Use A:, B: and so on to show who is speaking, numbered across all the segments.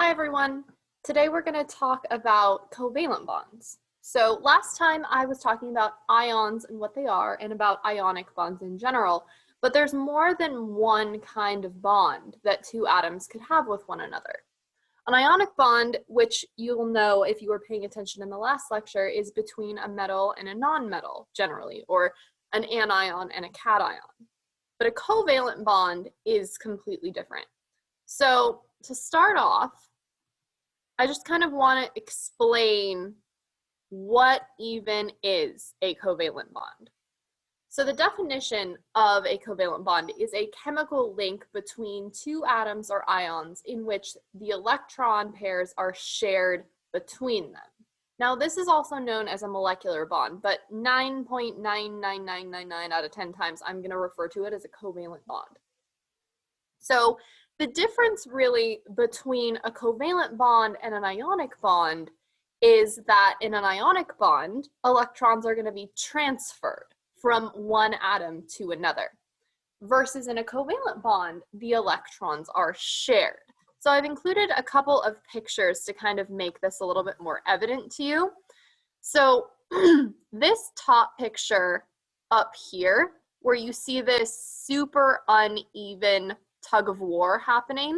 A: Hi everyone. Today we're going to talk about covalent bonds. So last time I was talking about ions and what they are and about ionic bonds in general, but there's more than one kind of bond that two atoms could have with one another. An ionic bond, which you'll know if you were paying attention in the last lecture, is between a metal and a non-metal generally, or an anion and a cation. But a covalent bond is completely different. So to start off, I just kind of want to explain what even is a covalent bond. So the definition of a covalent bond is a chemical link between two atoms or ions in which the electron pairs are shared between them. Now this is also known as a molecular bond, but 9.99999 out of 10 times I'm going to refer to it as a covalent bond. So the difference really between a covalent bond and an ionic bond is that in an ionic bond, electrons are going to be transferred from one atom to another, versus in a covalent bond, the electrons are shared. So I've included a couple of pictures to kind of make this a little bit more evident to you. So this top picture up here, where you see this super uneven tug of war happening.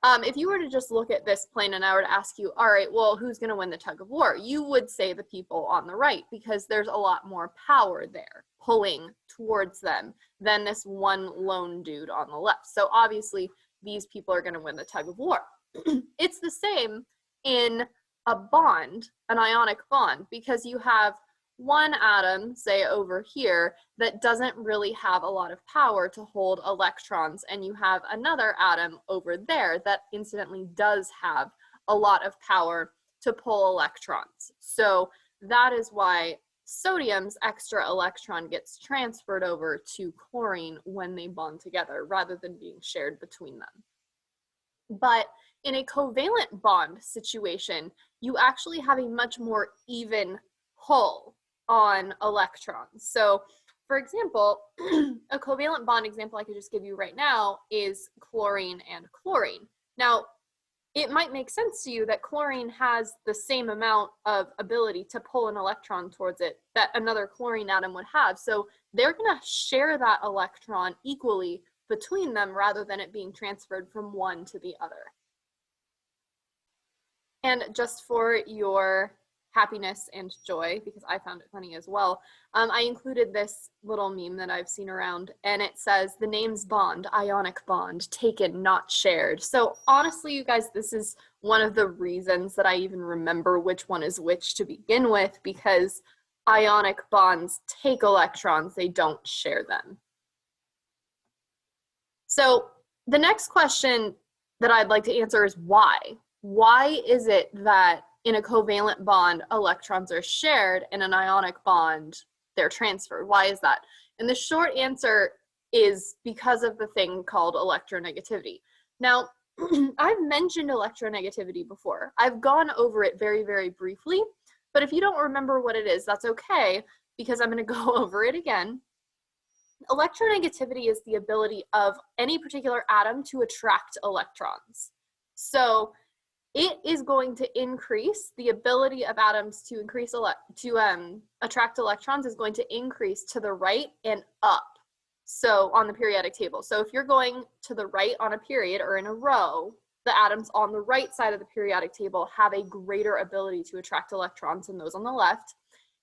A: If you were to just look at this plane and I were to ask you, all right, well, who's going to win the tug of war? You would say the people on the right, because there's a lot more power there pulling towards them than this one lone dude on the left. So obviously these people are going to win the tug of war. It's the same in a bond, an ionic bond, because you have one atom, say over here, that doesn't really have a lot of power to hold electrons, and you have another atom over there that incidentally does have a lot of power to pull electrons. So that is why sodium's extra electron gets transferred over to chlorine when they bond together, rather than being shared between them. But in a covalent bond situation, you actually have a much more even pull on electrons. So for example, a covalent bond example I could just give you right now is chlorine and chlorine. Now, it might make sense to you that chlorine has the same amount of ability to pull an electron towards it that another chlorine atom would have. So they're going to share that electron equally between them rather than it being transferred from one to the other. And just for your happiness and joy, because I found it funny as well, I included this little meme that I've seen around, and it says, the name's bond, ionic bond, taken, not shared. So honestly, you guys, this is one of the reasons that I even remember which one is which to begin with, because ionic bonds take electrons, they don't share them. So the next question that I'd like to answer is why? Why is it that in a covalent bond, electrons are shared, and an ionic bond, they're transferred? Why is that? And the short answer is because of the thing called electronegativity. Now, I've mentioned electronegativity before. I've gone over it very, very briefly, but if you don't remember what it is, that's okay, because I'm going to go over it again. Electronegativity is the ability of any particular atom to attract electrons. So it is going to increase the ability of atoms to attract electrons is going to increase to the right and up. So on the periodic table. So if you're going to the right on a period or in a row, the atoms on the right side of the periodic table have a greater ability to attract electrons than those on the left,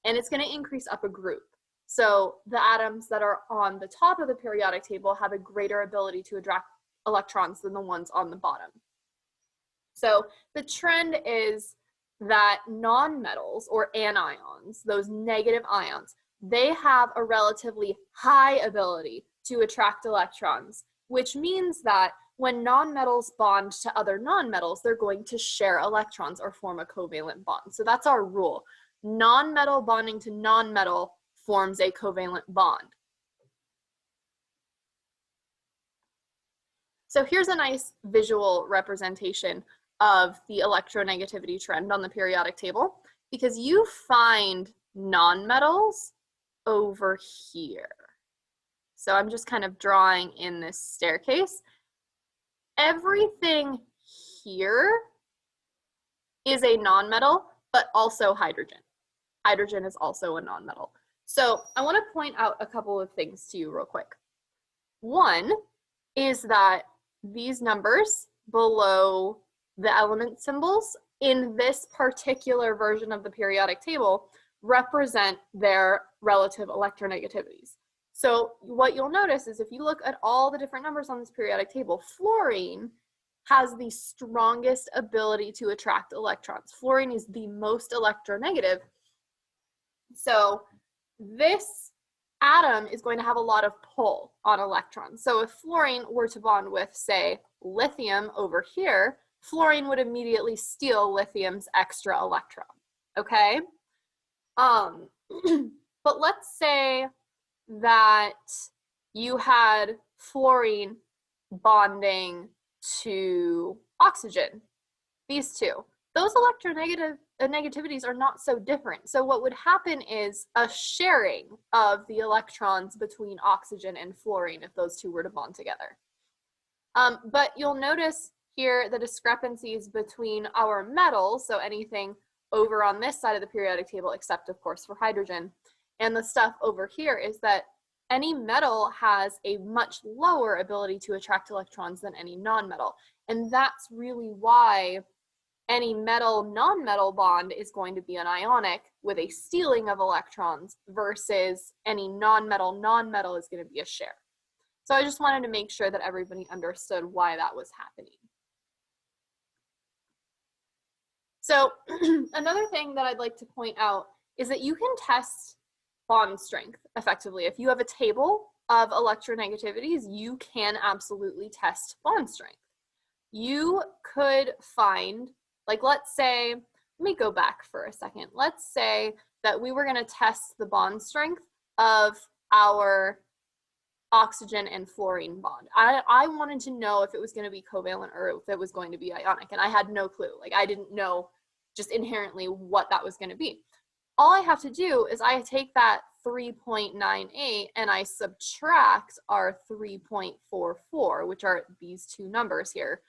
A: and it's going to increase up a group. So the atoms that are on the top of the periodic table have a greater ability to attract electrons than the ones on the bottom. So the trend is that nonmetals, or anions, those negative ions, they have a relatively high ability to attract electrons, which means that when nonmetals bond to other nonmetals, they're going to share electrons or form a covalent bond. So that's our rule. Nonmetal bonding to nonmetal forms a covalent bond. So here's a nice visual representation of the electronegativity trend on the periodic table, because you find nonmetals over here. So I'm just kind of drawing in this staircase. Everything here is a nonmetal, but also hydrogen. Hydrogen is also a nonmetal. So I want to point out a couple of things to you real quick. One is that these numbers below the element symbols in this particular version of the periodic table represent their relative electronegativities. So what you'll notice is if you look at all the different numbers on this periodic table, fluorine has the strongest ability to attract electrons. Fluorine is the most electronegative. So this atom is going to have a lot of pull on electrons. So if fluorine were to bond with, say, lithium over here, fluorine would immediately steal lithium's extra electron, okay? But let's say that you had fluorine bonding to oxygen, these two. Those electronegativities are not so different. So what would happen is a sharing of the electrons between oxygen and fluorine if those two were to bond together. But you'll notice here the discrepancies between our metals, so anything over on this side of the periodic table, except of course for hydrogen, and the stuff over here is that any metal has a much lower ability to attract electrons than any nonmetal. And that's really why any metal-nonmetal bond is going to be an ionic with a stealing of electrons versus any non-metal is going to be a share. So I just wanted to make sure that everybody understood why that was happening. So another thing that I'd like to point out is that you can test bond strength effectively. If you have a table of electronegativities, you can absolutely test bond strength. You could find, like, let's say, let me go back for a second. Let's say that we were going to test the bond strength of our oxygen and fluorine bond. I wanted to know if it was going to be covalent or if it was going to be ionic, and I had no clue. Like, I didn't know just inherently what that was going to be. All I have to do is I take that 3.98 and I subtract our 3.44, which are these two numbers here.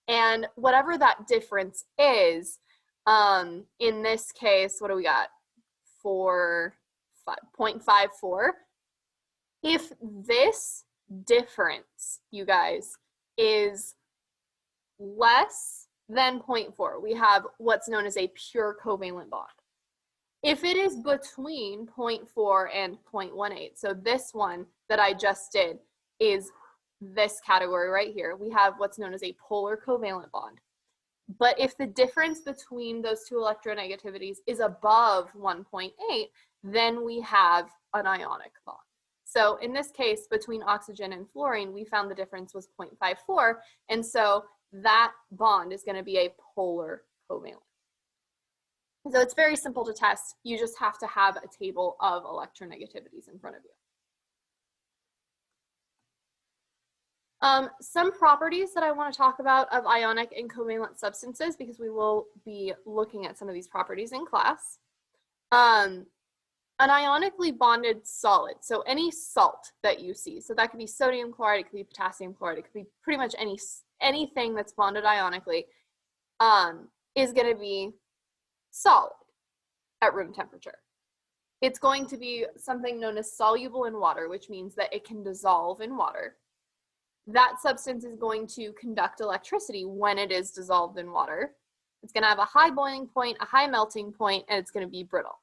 A: And whatever that difference is, in this case, what do we got? 0.54. If this difference, you guys, is less than 0.4, we have what's known as a pure covalent bond. If it is between 0.4 and 0.18, so this one that I just did is this category right here, we have what's known as a polar covalent bond. But if the difference between those two electronegativities is above 1.8, then we have an ionic bond. So in this case, between oxygen and fluorine, we found the difference was 0.54, and so that bond is going to be a polar covalent. So it's very simple to test. You just have to have a table of electronegativities in front of you. Some properties that I want to talk about of ionic and covalent substances, because we will be looking at some of these properties in class. An ionically bonded solid, so any salt that you see, so that could be sodium chloride, it could be potassium chloride, it could be pretty much anything that's bonded ionically, is going to be solid at room temperature. It's going to be something known as soluble in water, which means that it can dissolve in water. That substance is going to conduct electricity when it is dissolved in water. It's going to have a high boiling point, a high melting point, and it's going to be brittle.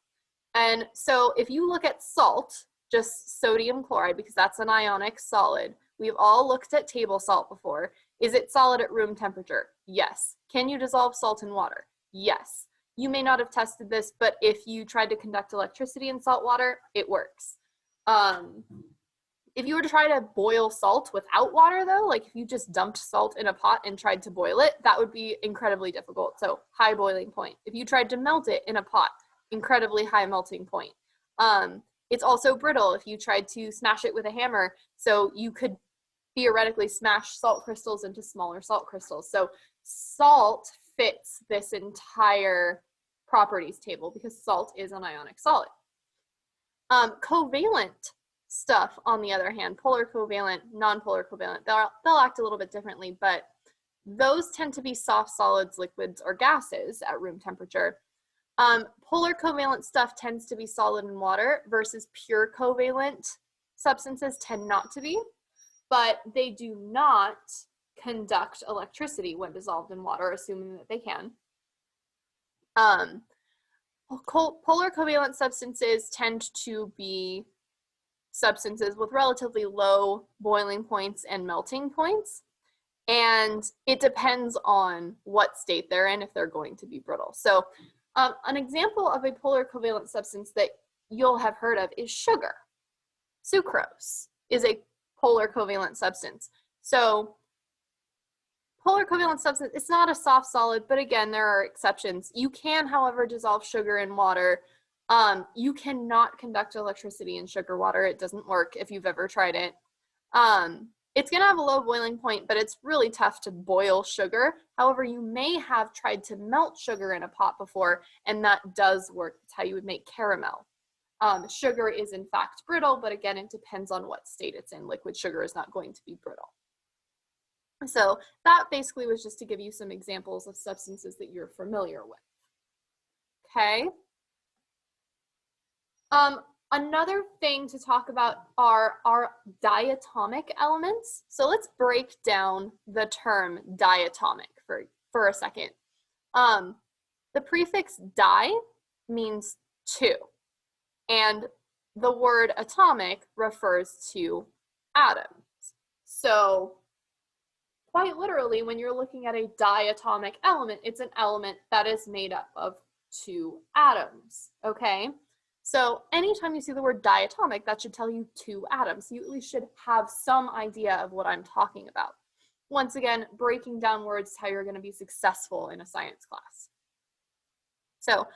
A: And so if you look at salt, just sodium chloride, because that's an ionic solid, we've all looked at table salt before. Is it solid at room temperature? Yes. Can you dissolve salt in water? Yes. You may not have tested this, but if you tried to conduct electricity in salt water, it works. If you were to try to boil salt without water, though, like if you just dumped salt in a pot and tried to boil it, that would be incredibly difficult. So high boiling point. If you tried to melt it in a pot, incredibly high melting point. It's also brittle if you tried to smash it with a hammer. So you could theoretically smash salt crystals into smaller salt crystals. So salt fits this entire properties table because salt is an ionic solid. Covalent stuff, on the other hand, polar covalent, non-polar covalent, they'll act a little bit differently, but those tend to be soft solids, liquids, or gases at room temperature. Polar covalent stuff tends to be solid in water versus pure covalent substances tend not to be, but they do not conduct electricity when dissolved in water, assuming that they can. Polar covalent substances tend to be substances with relatively low boiling points and melting points, and it depends on what state they're in if they're going to be brittle. So an example of a polar covalent substance that you'll have heard of is sugar. Sucrose is a polar covalent substance. So polar covalent substance, it's not a soft solid, but again, there are exceptions. You can, however, dissolve sugar in water. You cannot conduct electricity in sugar water. It doesn't work if you've ever tried it. It's going to have a low boiling point, but it's really tough to boil sugar. However, you may have tried to melt sugar in a pot before, and that does work. That's how you would make caramel. Sugar is in fact brittle, but again, it depends on what state it's in. Liquid sugar is not going to be brittle. So that basically was just to give you some examples of substances that you're familiar with. Okay. Another thing to talk about are our diatomic elements. So let's break down the term diatomic for a second. The prefix di means two, and the word atomic refers to atoms. So quite literally, when you're looking at a diatomic element, it's an element that is made up of two atoms, okay? So anytime you see the word diatomic, that should tell you two atoms. You at least should have some idea of what I'm talking about. Once again, breaking down words is how you're going to be successful in a science class. So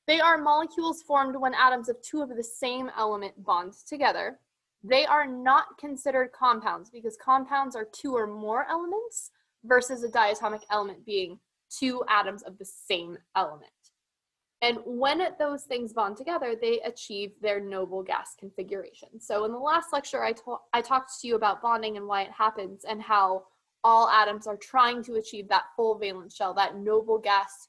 A: they are molecules formed when atoms of two of the same element bond together. They are not considered compounds because compounds are two or more elements versus a diatomic element being two atoms of the same element. And when those things bond together, they achieve their noble gas configuration. So in the last lecture, I talked to you about bonding and why it happens and how all atoms are trying to achieve that full valence shell, that noble gas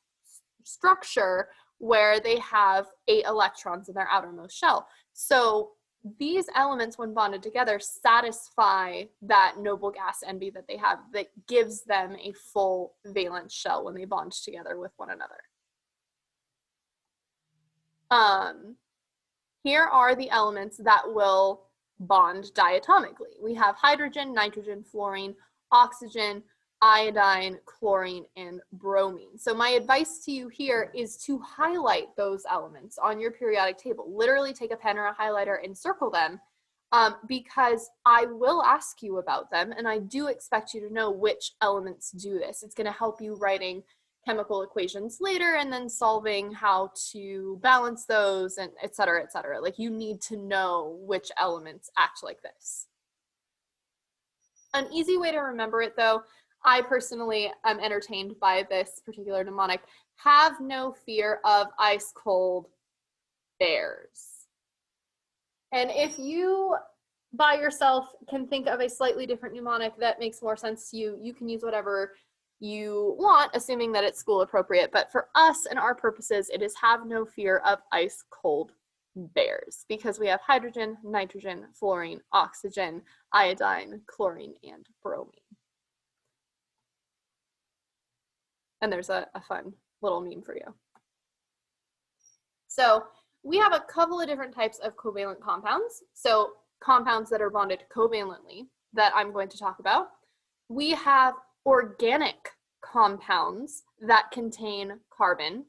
A: structure where they have 8 electrons in their outermost shell. So these elements, when bonded together, satisfy that noble gas envy that they have that gives them a full valence shell when they bond together with one another. Here are the elements that will bond diatomically. We have hydrogen, nitrogen, fluorine, oxygen, iodine, chlorine, and bromine. So my advice to you here is to highlight those elements on your periodic table. Literally take a pen or a highlighter and circle them because I will ask you about them, and I do expect you to know which elements do this. It's going to help you writing chemical equations later and then solving how to balance those and et cetera, et cetera. Like, you need to know which elements act like this. An easy way to remember it, though, I personally am entertained by this particular mnemonic: have no fear of ice cold bears. And if you by yourself can think of a slightly different mnemonic that makes more sense to you, you can use whatever you want, assuming that it's school appropriate. But for us and our purposes, it is have no fear of ice cold bears, because we have hydrogen, nitrogen, fluorine, oxygen, iodine, chlorine, and bromine. And there's a fun little meme for you. So we have a couple of different types of covalent compounds. So compounds that are bonded covalently that I'm going to talk about. We have organic compounds that contain carbon,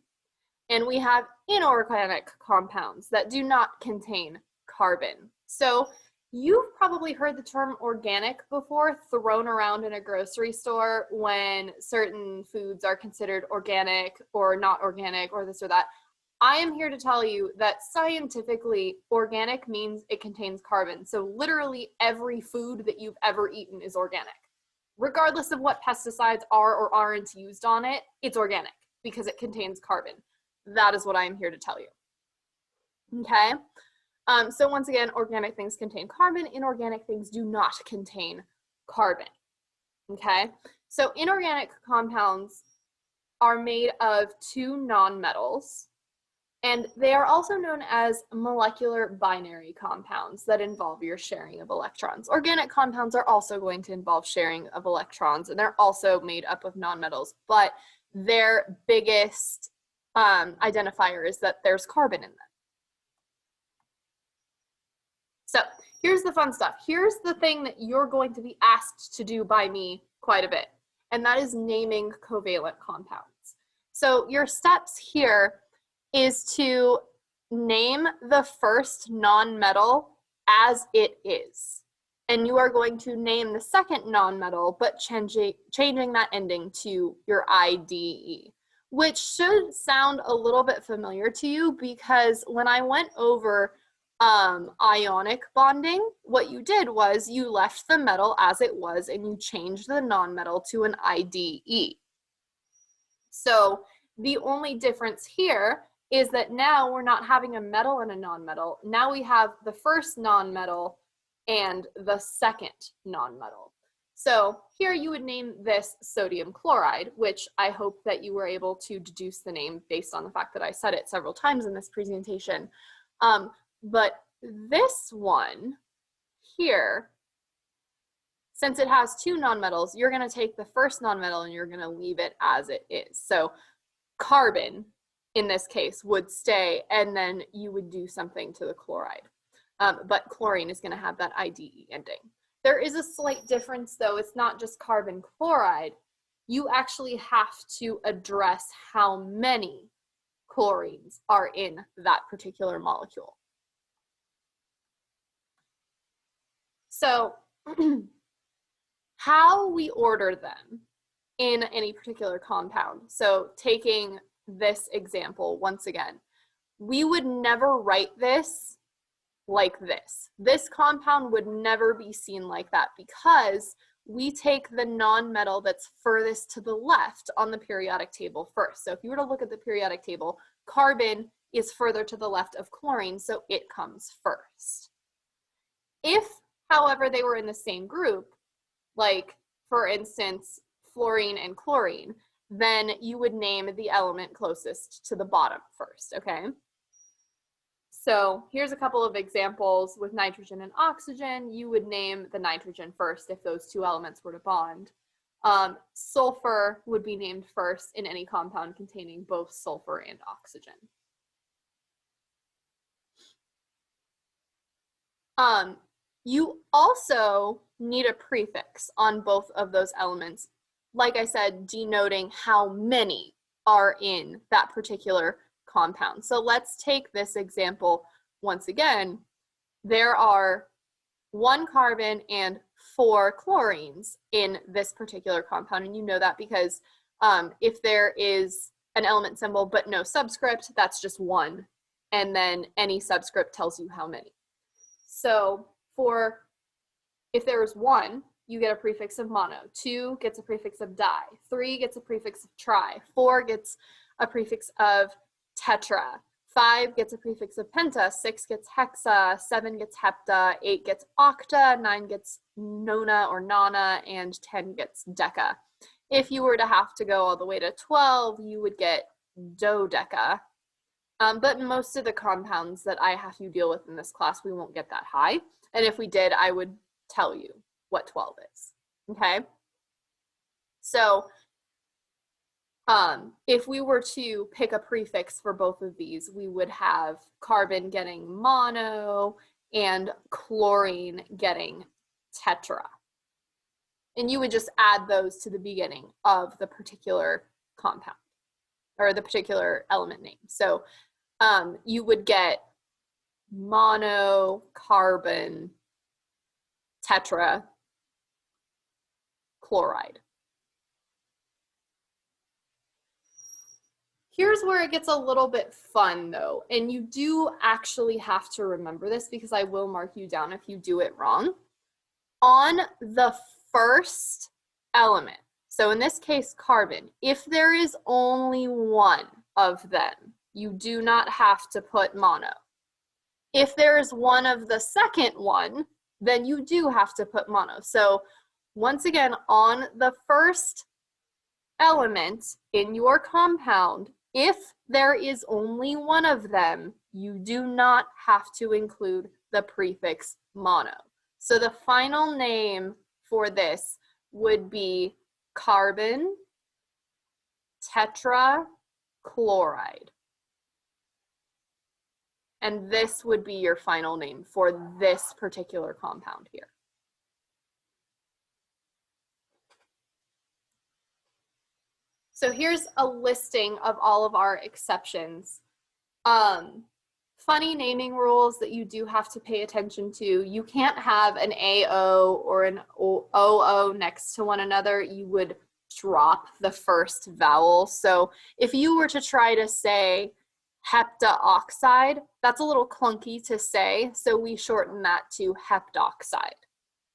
A: and we have inorganic compounds that do not contain carbon. So you've probably heard the term organic before thrown around in a grocery store when certain foods are considered organic or not organic or this or that. I am here to tell you that scientifically, organic means it contains carbon. So literally every food that you've ever eaten is organic. Regardless of what pesticides are or aren't used on it, it's organic because it contains carbon. That is what I am here to tell you. Okay? So once again, organic things contain carbon, inorganic things do not contain carbon. Okay? So inorganic compounds are made of two nonmetals, and they are also known as molecular binary compounds that involve your sharing of electrons. Organic compounds are also going to involve sharing of electrons, and they're also made up of nonmetals, but their biggest identifier is that there's carbon in them. So here's the fun stuff. Here's the thing that you're going to be asked to do by me quite a bit, and that is naming covalent compounds. So your steps here is to name the first nonmetal as it is. And you are going to name the second nonmetal, but changing that ending to your IDE, which should sound a little bit familiar to you because when I went over ionic bonding, what you did was you left the metal as it was and you changed the nonmetal to an IDE. So the only difference here is that now we're not having a metal and a nonmetal. Now we have the first nonmetal and the second nonmetal. So here you would name this sodium chloride, which I hope that you were able to deduce the name based on the fact that I said it several times in this presentation. But this one here, since it has two nonmetals, you're going to take the first nonmetal and you're going to leave it as it is. So carbon, in this case, would stay, and then you would do something to the chloride. But chlorine is going to have that IDE ending. There is a slight difference, though. It's not just carbon chloride. You actually have to address how many chlorines are in that particular molecule. So how we order them in any particular compound. So taking this example once again, we would never write this like this. This compound would never be seen like that because we take the nonmetal that's furthest to the left on the periodic table first. So if you were to look at the periodic table, carbon is further to the left of chlorine, so it comes first. If, however, they were in the same group, like for instance, fluorine and chlorine, then you would name the element closest to the bottom first, okay? So here's a couple of examples with nitrogen and oxygen. You would name the nitrogen first if those two elements were to bond. Sulfur would be named first in any compound containing both sulfur and oxygen. You also need a prefix on both of those elements, like I said, denoting how many are in that particular compound. So let's take this example once again. There are 1 carbon and 4 chlorines in this particular compound, and you know that because if there is an element symbol but no subscript, that's just 1, and then any subscript tells you how many. So if there is 1, you get a prefix of mono, 2 gets a prefix of di, 3 gets a prefix of tri, 4 gets a prefix of tetra, 5 gets a prefix of penta, 6 gets hexa, 7 gets hepta, 8 gets octa, 9 gets nona or nona, and 10 gets deca. If you were to have to go all the way to 12, you would get dodeca. But most of the compounds that I have you deal with in this class, we won't get that high. And if we did, I would tell you what 12 is, okay? So if we were to pick a prefix for both of these, we would have carbon getting mono and chlorine getting tetra. And you would just add those to the beginning of the particular compound or the particular element name. So you would get mono, carbon, tetra, chloride. Here's where it gets a little bit fun though, and you do actually have to remember this because I will mark you down if you do it wrong. On the first element, so in this case carbon, if there is only 1 of them, you do not have to put mono. If there is 1 of the second one, then you do have to put mono. So once again, on the first element in your compound, if there is only one of them, you do not have to include the prefix mono. So the final name for this would be carbon tetrachloride. And this would be your final name for this particular compound here. So here's a listing of all of our exceptions. Funny naming rules that you do have to pay attention to. You can't have an AO or an OO next to one another. You would drop the first vowel. So if you were to try to say heptaoxide, that's a little clunky to say, so we shorten that to heptoxide,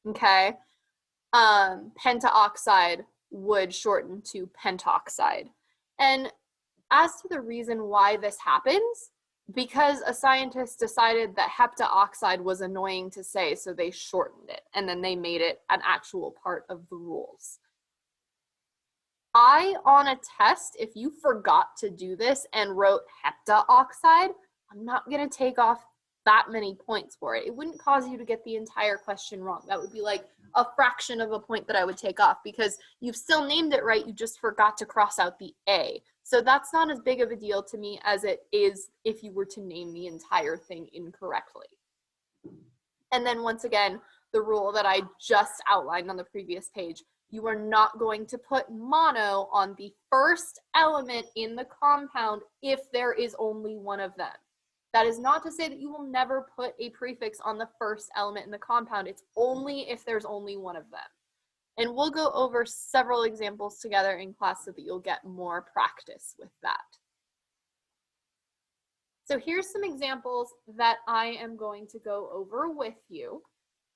A: okay? Pentaoxide would shorten to pentoxide. And as to the reason why this happens, because a scientist decided that heptaoxide was annoying to say, so they shortened it, and then they made it an actual part of the rules. On a test, if you forgot to do this and wrote heptaoxide, I'm not going to take off that many points for it. It wouldn't cause you to get the entire question wrong. That would be like a fraction of a point that I would take off because you've still named it right, you just forgot to cross out the A. So that's not as big of a deal to me as it is if you were to name the entire thing incorrectly. And then once again, the rule that I just outlined on the previous page, you are not going to put mono on the first element in the compound if there is only one of them. That is not to say that you will never put a prefix on the first element in the compound. It's only if there's only one of them. And we'll go over several examples together in class so that you'll get more practice with that. So here's some examples that I am going to go over with you.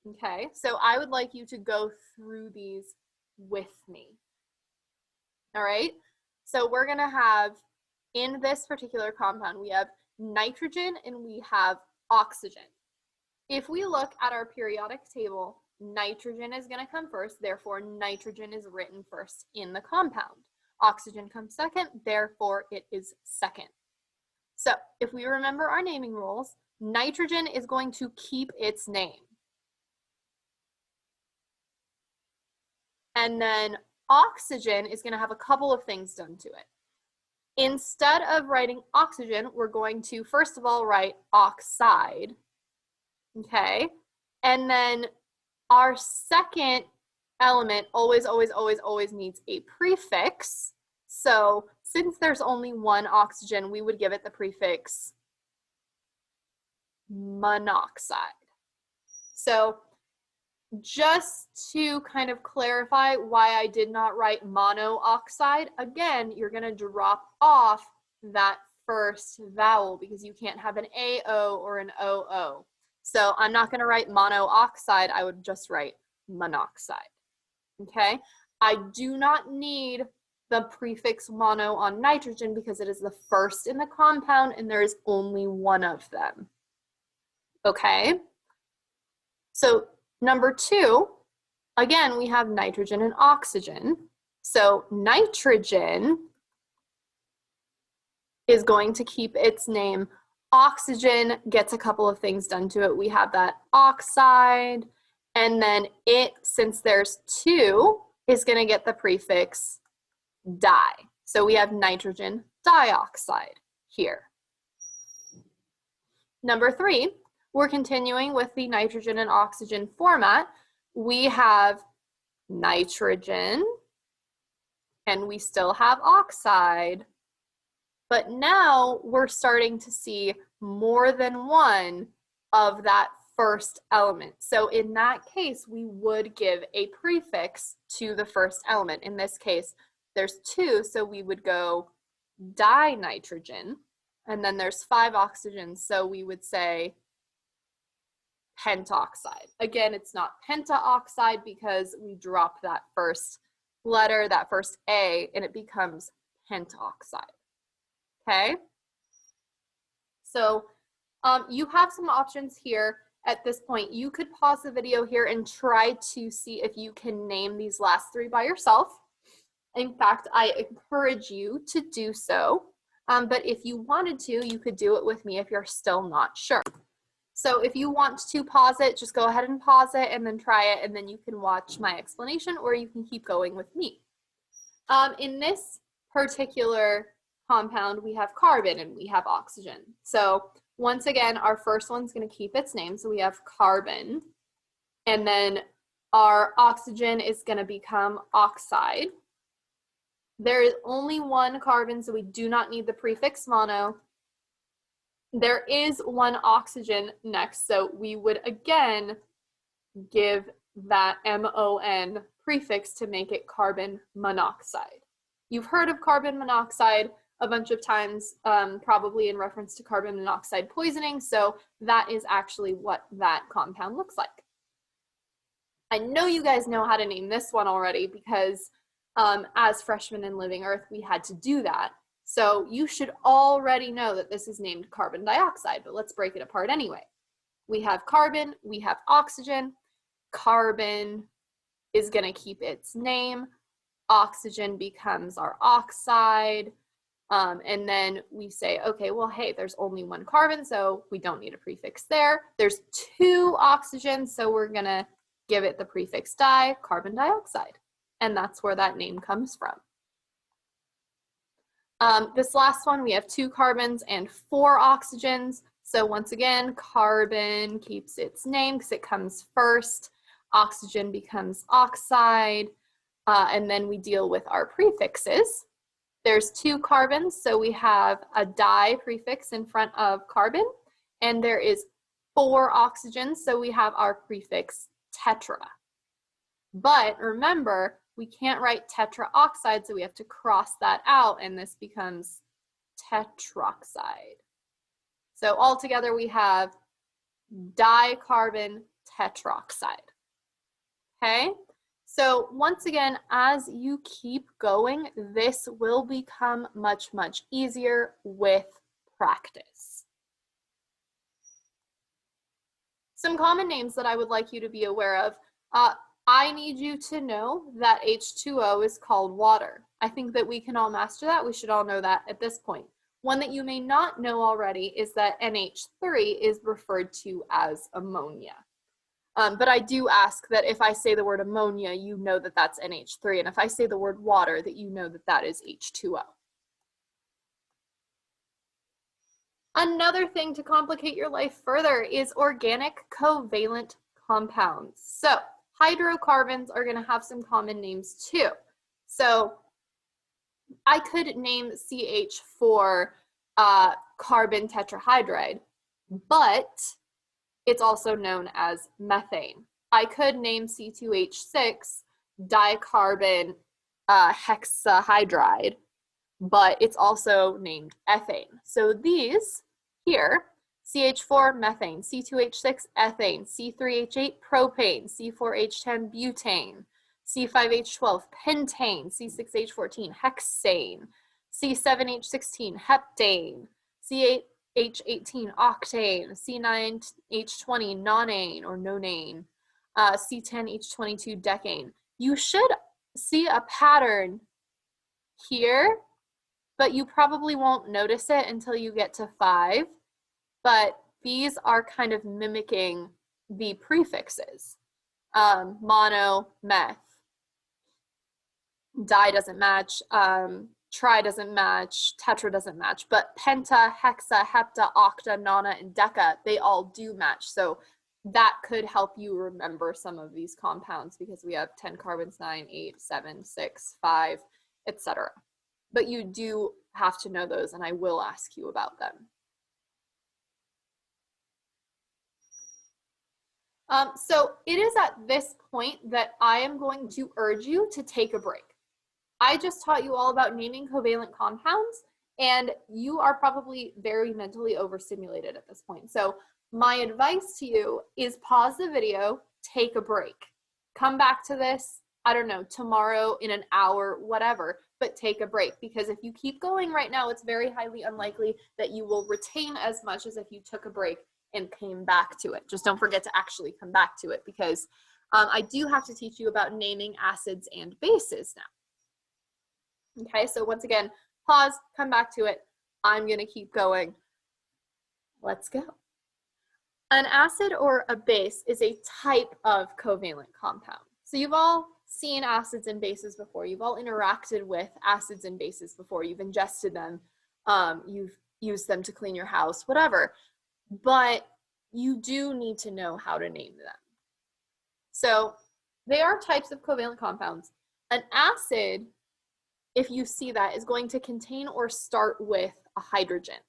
A: Okay, so I would like you to go through these with me. All right, so we're gonna have, in this particular compound, we have nitrogen and we have oxygen. If we look at our periodic table, nitrogen is going to come first, therefore nitrogen is written first in the compound. Oxygen comes second, therefore it is second. So if we remember our naming rules, nitrogen is going to keep its name. And then oxygen is going to have a couple of things done to it. Instead of writing oxygen, we're going to, first of all, write oxide, okay? And then our second element always needs a prefix. So since there's only one oxygen, we would give it the prefix monoxide. So just to kind of clarify why I did not write monooxide, again, you're going to drop off that first vowel because you can't have an AO or an OO. So I'm not going to write monooxide, I would just write monoxide. Okay? I do not need the prefix mono on nitrogen because it is the first in the compound and there is only one of them. Okay? So number two, again, we have nitrogen and oxygen. So nitrogen is going to keep its name. Oxygen gets a couple of things done to it. We have that oxide, and then it, since there's two, is going to get the prefix di. So we have nitrogen dioxide here. Number three, we're continuing with the nitrogen and oxygen format. We have nitrogen, and we still have oxide, but now we're starting to see more than one of that first element. So in that case, we would give a prefix to the first element. In this case, there's two, so we would go dinitrogen, and then there's 5 oxygens, so we would say pentoxide. Again, it's not pentaoxide because we drop that first letter, that first A, and it becomes pentoxide. Okay? So you have some options here, at this point, you could pause the video here and try to see if you can name these last three by yourself. In fact, I encourage you to do so. But if you wanted to, you could do it with me if you're still not sure. So if you want to pause it, just go ahead and pause it and then try it, and then you can watch my explanation, or you can keep going with me. In this particular compound, we have carbon and we have oxygen. So once again, our first one's going to keep its name. So we have carbon, and then our oxygen is going to become oxide. There is only one carbon, so we do not need the prefix mono. There is one oxygen next, so we would again give that MON prefix to make it carbon monoxide. You've heard of carbon monoxide a bunch of times, probably in reference to carbon monoxide poisoning, so that is actually what that compound looks like. I know you guys know how to name this one already because as freshmen in Living Earth, we had to do that. So you should already know that this is named carbon dioxide, but let's break it apart anyway. We have carbon, we have oxygen. Carbon is going to keep its name. Oxygen becomes our oxide. And then we say, okay, well, hey, there's only one carbon, so we don't need a prefix there. There's two oxygens, so we're going to give it the prefix di, carbon dioxide. And that's where that name comes from. This last one, we have two carbons and four oxygens. So once again, carbon keeps its name because it comes first. Oxygen becomes oxide. And then we deal with our prefixes. There's two carbons, so we have a di prefix in front of carbon. And there is four oxygens, so we have our prefix tetra. But remember, we can't write tetraoxide, so we have to cross that out, and this becomes tetroxide. So altogether, we have dicarbon tetroxide. Okay? So once again, as you keep going, this will become much, much easier with practice. Some common names that I would like you to be aware of. I need you to know that H2O is called water. I think that we can all master that. We should all know that at this point. One that you may not know already is that NH3 is referred to as ammonia. But I do ask that if I say the word ammonia, you know that that's NH3. And if I say the word water, that you know that that is H2O. Another thing to complicate your life further is organic covalent compounds. So hydrocarbons are going to have some common names too. So I could name CH for carbon tetrahydride, but it's also known as methane. I could name C2H6 dicarbon hexahydride, but it's also named ethane. So these here, CH4 methane, C2H6 ethane, C3H8 propane, C4H10 butane, C5H12 pentane, C6H14 hexane, C7H16 heptane, C8H18 octane, C9H20 nonane or nonane, C10H22 decane. You should see a pattern here, but you probably won't notice it until you get to 5. But these are kind of mimicking the prefixes. Mono, meth. Di doesn't match. Tri doesn't match. Tetra doesn't match. But penta, hexa, hepta, octa, nona, and deca, they all do match. So that could help you remember some of these compounds because we have 10 carbons, 9, 8, 7, 6, 5, etc. But you do have to know those, and I will ask you about them. So it is at this point that I am going to urge you to take a break. I just taught you all about naming covalent compounds, and you are probably very mentally overstimulated at this point. So my advice to you is pause the video, take a break. Come back to this, I don't know, tomorrow, in an hour, whatever, but take a break, because if you keep going right now, it's very highly unlikely that you will retain as much as if you took a break and came back to it. Just don't forget to actually come back to it, because I do have to teach you about naming acids and bases now. Okay, so once again, pause, come back to it. I'm gonna keep going. Let's go. An acid or a base is a type of covalent compound. So you've all seen acids and bases before. You've all interacted with acids and bases before. You've ingested them. You've used them to clean your house, whatever. But you do need to know how to name them. So they are types of covalent compounds. An acid, if you see that, is going to contain or start with a hydrogen.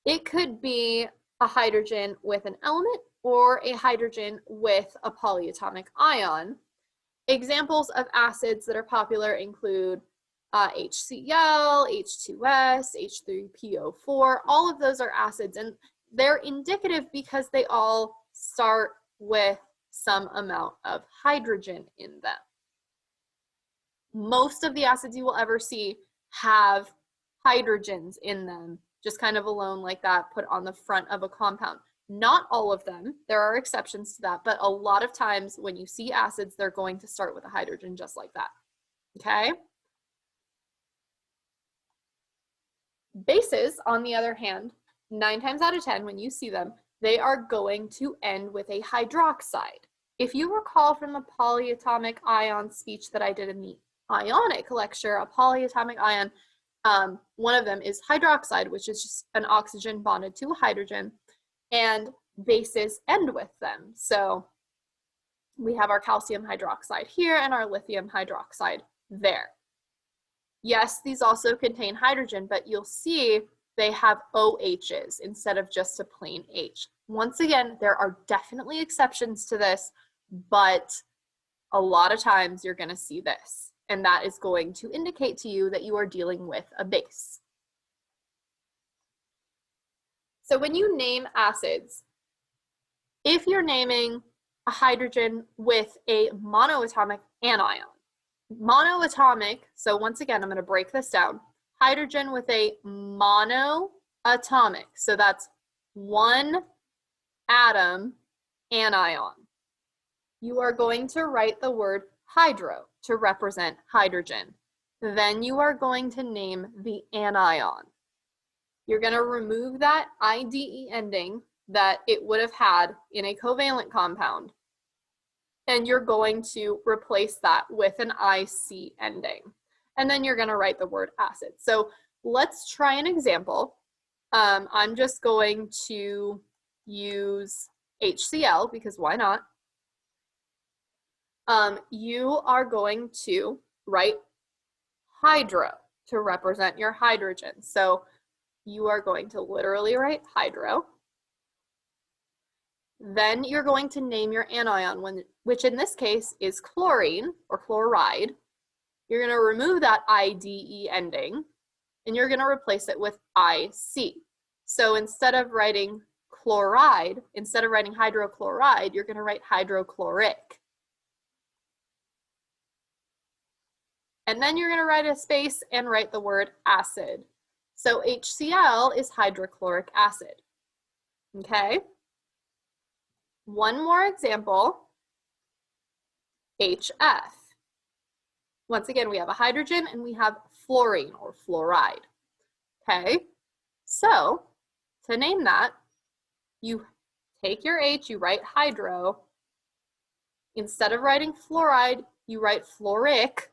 A: It could be a hydrogen with an element or a hydrogen with a polyatomic ion. Examples of acids that are popular include HCl, H2S, H3PO4. All of those are acids, and they're indicative because they all start with some amount of hydrogen in them. Most of the acids you will ever see have hydrogens in them, just kind of alone like that, put on the front of a compound. Not all of them, there are exceptions to that, but a lot of times when you see acids, they're going to start with a hydrogen just like that, okay? Bases, on the other hand, 9 times out of 10, when you see them, they are going to end with a hydroxide. If you recall from the polyatomic ion speech that I did in the ionic lecture, a polyatomic ion, one of them is hydroxide, which is just an oxygen bonded to a hydrogen, and bases end with them. So we have our calcium hydroxide here and our lithium hydroxide there. Yes, these also contain hydrogen, but you'll see they have OHs instead of just a plain H. Once again, there are definitely exceptions to this, but a lot of times you're going to see this, and that is going to indicate to you that you are dealing with a base. So when you name acids, if you're naming a hydrogen with a monoatomic anion, monoatomic, so once again, I'm going to break this down. Hydrogen with a monoatomic, so that's one atom anion. You are going to write the word hydro to represent hydrogen. Then you are going to name the anion. You're going to remove that IDE ending that it would have had in a covalent compound, and you're going to replace that with an IC ending. And then you're going to write the word acid. So let's try an example. I'm just going to use HCl because why not? You are going to write hydro to represent your hydrogen. So you are going to literally write hydro. Then you're going to name your anion, which in this case is chlorine or chloride. You're going to remove that IDE ending, and you're going to replace it with IC. So instead of writing chloride, instead of writing hydrochloride, you're going to write hydrochloric. And then you're going to write a space and write the word acid. So HCl is hydrochloric acid. Okay? One more example, HF. Once again, we have a hydrogen and we have fluorine or fluoride. Okay? So, to name that, you take your H, you write hydro. Instead of writing fluoride, you write fluoric.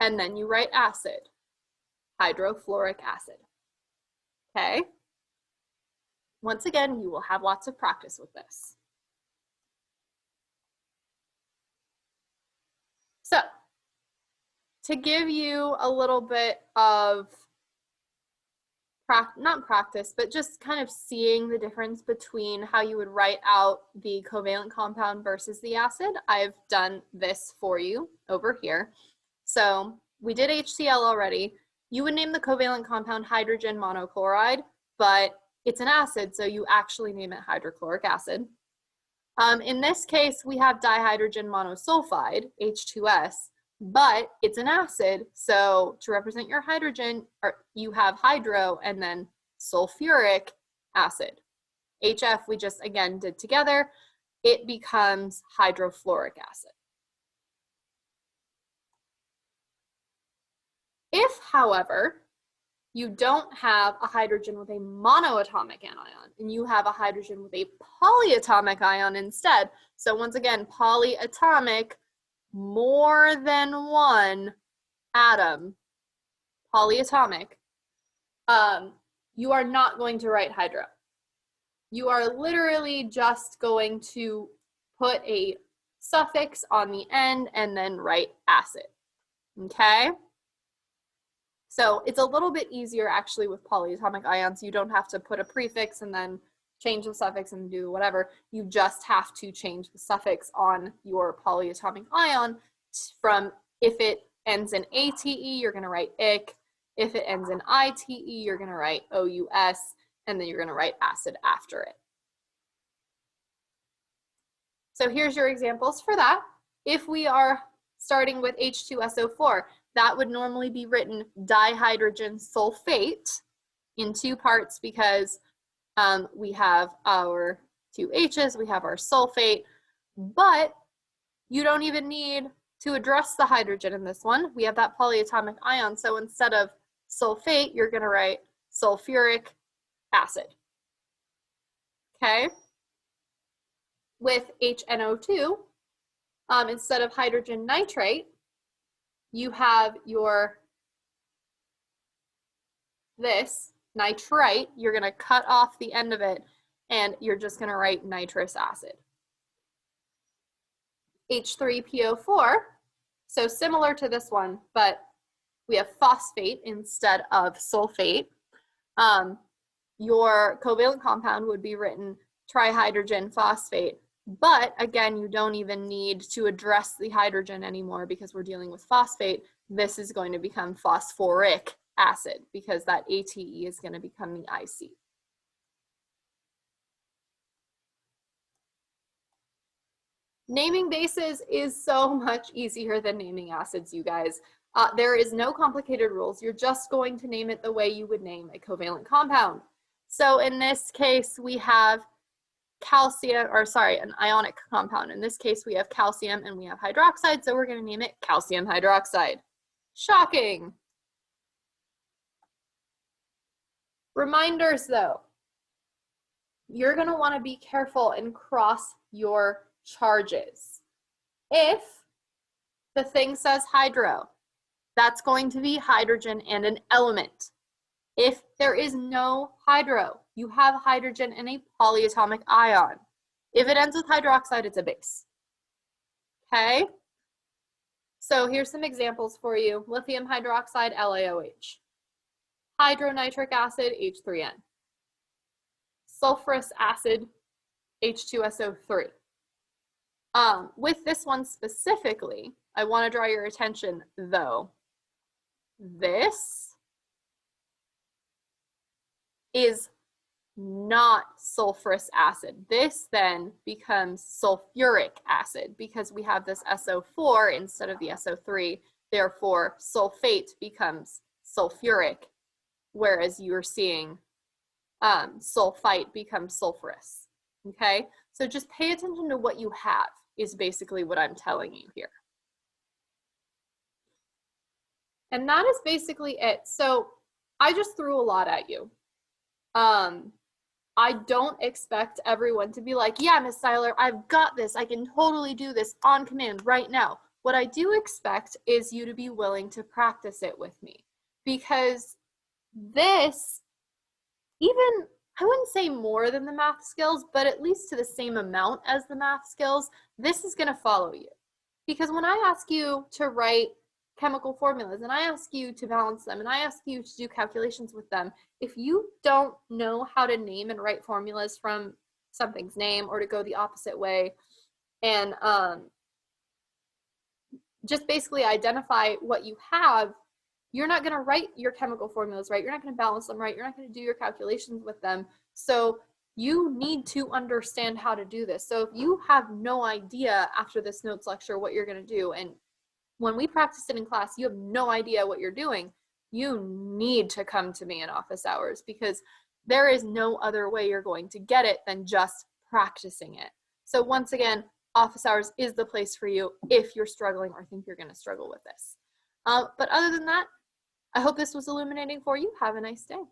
A: And then you write acid, hydrofluoric acid. Okay? Once again, you will have lots of practice with this. So, to give you a little bit of, not practice, but just kind of seeing the difference between how you would write out the covalent compound versus the acid, I've done this for you over here. So we did HCl already. You would name the covalent compound hydrogen monochloride, but it's an acid, so you actually name it hydrochloric acid. In this case, we have dihydrogen monosulfide, H2S, but it's an acid, so to represent your hydrogen, you have hydro and then sulfuric acid. HF we just again did together, it becomes hydrofluoric acid. If, however, you don't have a hydrogen with a monoatomic anion and you have a hydrogen with a polyatomic ion instead, so once again, polyatomic, more than one atom, polyatomic, you are not going to write hydro. You are literally just going to put a suffix on the end and then write acid, okay? So it's a little bit easier actually with polyatomic ions. You don't have to put a prefix and then change the suffix and do whatever. You just have to change the suffix on your polyatomic ion from, if it ends in ATE, you're going to write ic. If it ends in ITE, you're going to write OUS, and then you're going to write acid after it. So here's your examples for that. If we are starting with H2SO4, that would normally be written dihydrogen sulfate in two parts because we have our two H's, we have our sulfate, but you don't even need to address the hydrogen in this one. We have that polyatomic ion, so instead of sulfate, you're going to write sulfuric acid. Okay? With HNO2, instead of hydrogen nitrate, you have your, this nitrite, you're going to cut off the end of it, and you're just going to write nitrous acid. H3PO4, so similar to this one, but we have phosphate instead of sulfate. Your covalent compound would be written trihydrogen phosphate, but again, you don't even need to address the hydrogen anymore because we're dealing with phosphate. This is going to become phosphoric acid because that ATE is going to become the IC. Naming bases is so much easier than naming acids, you guys. There is no complicated rules. You're just going to name it the way you would name a covalent compound. So in this case, we have calcium, or sorry, an ionic compound. In this case, we have calcium and we have hydroxide, so we're going to name it calcium hydroxide. Shocking. Reminders though, you're going to want to be careful and cross your charges. If the thing says hydro, that's going to be hydrogen and an element. If there is no hydro, you have hydrogen and a polyatomic ion. If it ends with hydroxide, it's a base. Okay? So here's some examples for you. Lithium hydroxide, LaOH. Hydronitric acid, H3N. Sulfurous acid, H2SO3. With this one specifically, I want to draw your attention though. This is not sulfurous acid. This then becomes sulfuric acid because we have this SO4 instead of the SO3. Therefore, sulfate becomes sulfuric, whereas you're seeing sulfite become sulfurous. Okay, so just pay attention to what you have is basically what I'm telling you here. And that is basically it. So I just threw a lot at you. I don't expect everyone to be like, yeah, Miss Seiler, I've got this. I can totally do this on command right now. What I do expect is you to be willing to practice it with me, because this, even, I wouldn't say more than the math skills, but at least to the same amount as the math skills, this is going to follow you. Because when I ask you to write chemical formulas and I ask you to balance them and I ask you to do calculations with them, if you don't know how to name and write formulas from something's name, or to go the opposite way and just basically identify what you have, you're not going to write your chemical formulas right, you're not going to balance them right, you're not going to do your calculations with them. So you need to understand how to do this. So if you have no idea after this notes lecture what you're going to do, and when we practice it in class, you have no idea what you're doing, you need to come to me in office hours, because There is no other way you're going to get it than just practicing it. So once again, office hours is the place for you if you're struggling or think you're going to struggle with this. But other than that, I hope this was illuminating for you. Have a nice day.